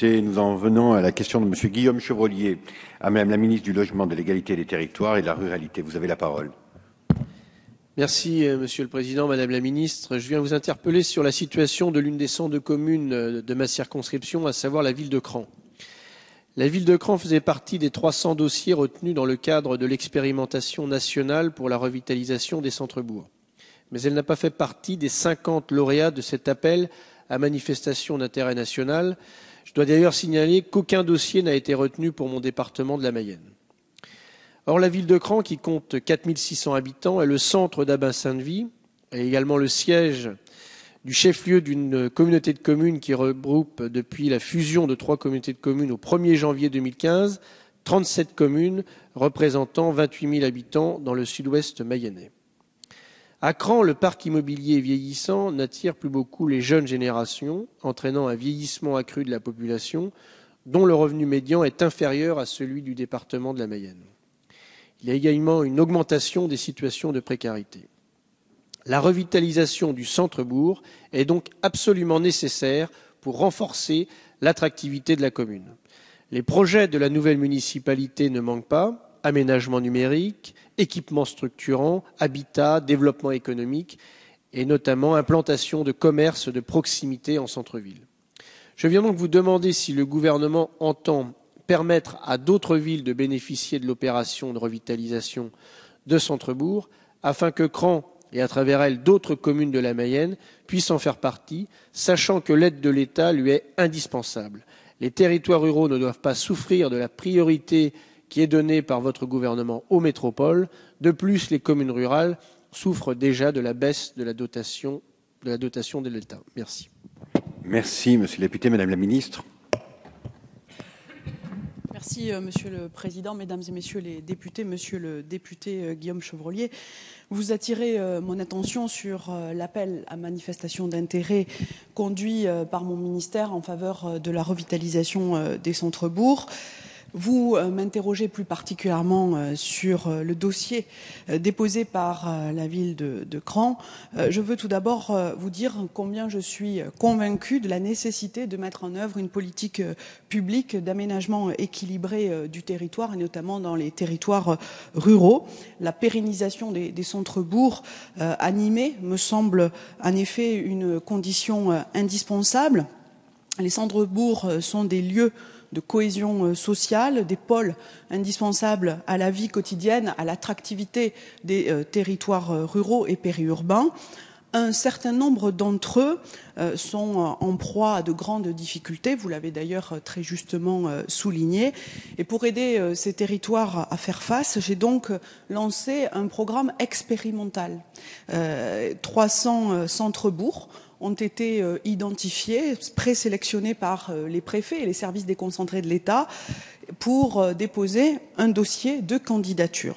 député. Nous en venons à la question de M. Guillaume Chevrollier, à Mme la ministre du Logement, de l'Égalité des Territoires et de la Ruralité. Vous avez la parole. Merci, Monsieur le Président, Madame la Ministre. Je viens vous interpeller sur la situation de l'une des 102 communes de ma circonscription, à savoir la ville de Cran. La ville de Cran faisait partie des 300 dossiers retenus dans le cadre de l'expérimentation nationale pour la revitalisation des centres-bourgs. Mais elle n'a pas fait partie des 50 lauréats de cet appel à manifestation d'intérêt national. Je dois d'ailleurs signaler qu'aucun dossier n'a été retenu pour mon département de la Mayenne. Or, la ville de Cran, qui compte 4600 habitants, est le centre d'un bassin de vie et également le siège du chef-lieu d'une communauté de communes qui regroupe, depuis la fusion de 3 communautés de communes au 1er janvier 2015, 37 communes représentant 28 000 habitants dans le sud-ouest mayennais. À Cran, le parc immobilier vieillissant n'attire plus beaucoup les jeunes générations, entraînant un vieillissement accru de la population, dont le revenu médian est inférieur à celui du département de la Mayenne. Il y a également une augmentation des situations de précarité. La revitalisation du centre-bourg est donc absolument nécessaire pour renforcer l'attractivité de la commune. Les projets de la nouvelle municipalité ne manquent pas. Aménagement numérique, équipements structurants, habitat, développement économique et notamment implantation de commerces de proximité en centre-ville. Je viens donc vous demander si le gouvernement entend permettre à d'autres villes de bénéficier de l'opération de revitalisation de centre-bourg afin que Cran et à travers elle d'autres communes de la Mayenne puissent en faire partie, sachant que l'aide de l'État lui est indispensable. Les territoires ruraux ne doivent pas souffrir de la priorité qui est donnée par votre gouvernement aux métropoles. De plus, les communes rurales souffrent déjà de la baisse de la dotation de l'État. Merci. Merci, Monsieur le député. Madame la ministre. Merci, Monsieur le Président, Mesdames et Messieurs les députés. Monsieur le député Guillaume Chevrollier, vous attirez mon attention sur l'appel à manifestation d'intérêt conduit par mon ministère en faveur de la revitalisation des centres-bourgs. Vous m'interrogez plus particulièrement sur le dossier déposé par la ville de Cran. Je veux tout d'abord vous dire combien je suis convaincue de la nécessité de mettre en œuvre une politique publique d'aménagement équilibré du territoire, et notamment dans les territoires ruraux. La pérennisation des centres-bourgs animés me semble en effet une condition indispensable. Les centres-bourgs sont des lieux de cohésion sociale, des pôles indispensables à la vie quotidienne, à l'attractivité des territoires ruraux et périurbains. Un certain nombre d'entre eux sont en proie à de grandes difficultés, vous l'avez d'ailleurs très justement souligné. Et pour aider ces territoires à faire face, j'ai donc lancé un programme expérimental. 300 centres-bourgs ont été identifiés, présélectionnés par les préfets et les services déconcentrés de l'État pour déposer un dossier de candidature.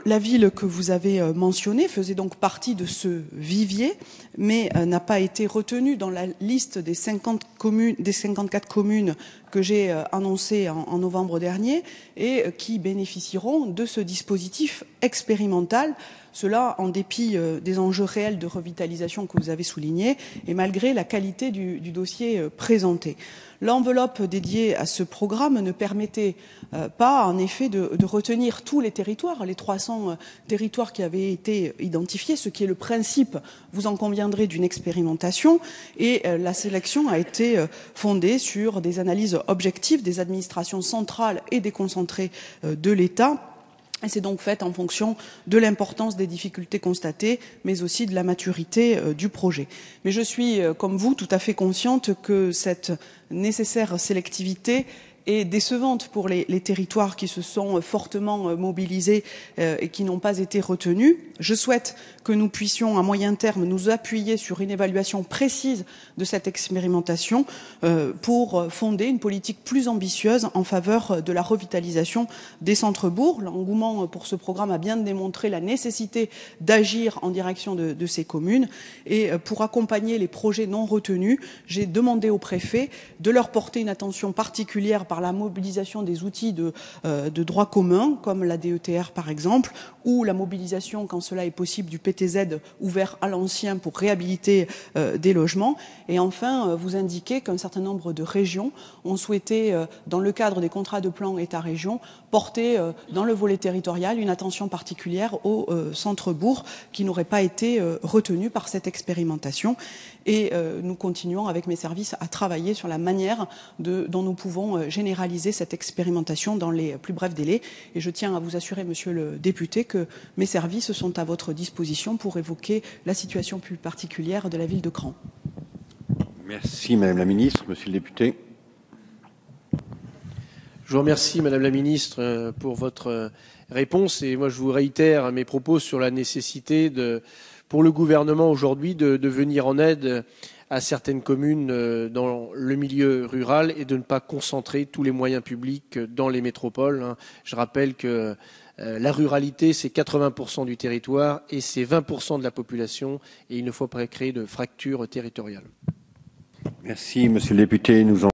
La ville que vous avez mentionnée faisait donc partie de ce vivier, mais n'a pas été retenue dans la liste des 54 communes que j'ai annoncées en novembre dernier et qui bénéficieront de ce dispositif expérimental. Cela en dépit des enjeux réels de revitalisation que vous avez soulignés et malgré la qualité du dossier présenté. L'enveloppe dédiée à ce programme ne permettait pas, en effet, de retenir tous les territoires, les 300 territoires qui avaient été identifiés, ce qui est le principe, vous en conviendrez, d'une expérimentation. Et la sélection a été fondée sur des analyses objectives des administrations centrales et déconcentrées de l'État. Et c'est donc fait en fonction de l'importance des difficultés constatées, mais aussi de la maturité du projet. Mais je suis, comme vous, tout à fait consciente que cette nécessaire sélectivité est décevante pour les territoires qui se sont fortement mobilisés et qui n'ont pas été retenus. Je souhaite que nous puissions, à moyen terme, nous appuyer sur une évaluation précise de cette expérimentation pour fonder une politique plus ambitieuse en faveur de la revitalisation des centres-bourgs. L'engouement pour ce programme a bien démontré la nécessité d'agir en direction de ces communes. Et pour accompagner les projets non retenus, j'ai demandé aux préfets de leur porter une attention particulière par la mobilisation des outils de droit commun, comme la DETR par exemple, ou la mobilisation, quand cela est possible, du PTZ ouvert à l'ancien pour réhabiliter des logements. Et enfin, vous indiquez qu'un certain nombre de régions ont souhaité, dans le cadre des contrats de plan État-région, porter dans le volet territorial une attention particulière au centre-bourg qui n'aurait pas été retenu par cette expérimentation. Et nous continuons avec mes services à travailler sur la manière dont nous pouvons généraliser cette expérimentation dans les plus brefs délais. Et je tiens à vous assurer, monsieur le député, que mes services sont à votre disposition pour évoquer la situation plus particulière de la ville de Cran. Merci Madame la Ministre. Monsieur le député. Je vous remercie, Madame la Ministre, pour votre réponse. Et moi, je vous réitère mes propos sur la nécessité pour le gouvernement aujourd'hui de venir en aide à certaines communes dans le milieu rural et de ne pas concentrer tous les moyens publics dans les métropoles. Je rappelle que la ruralité, c'est 80% du territoire et c'est 20% de la population. Et il ne faut pas créer de fracture territoriale. Merci Monsieur le député. Nous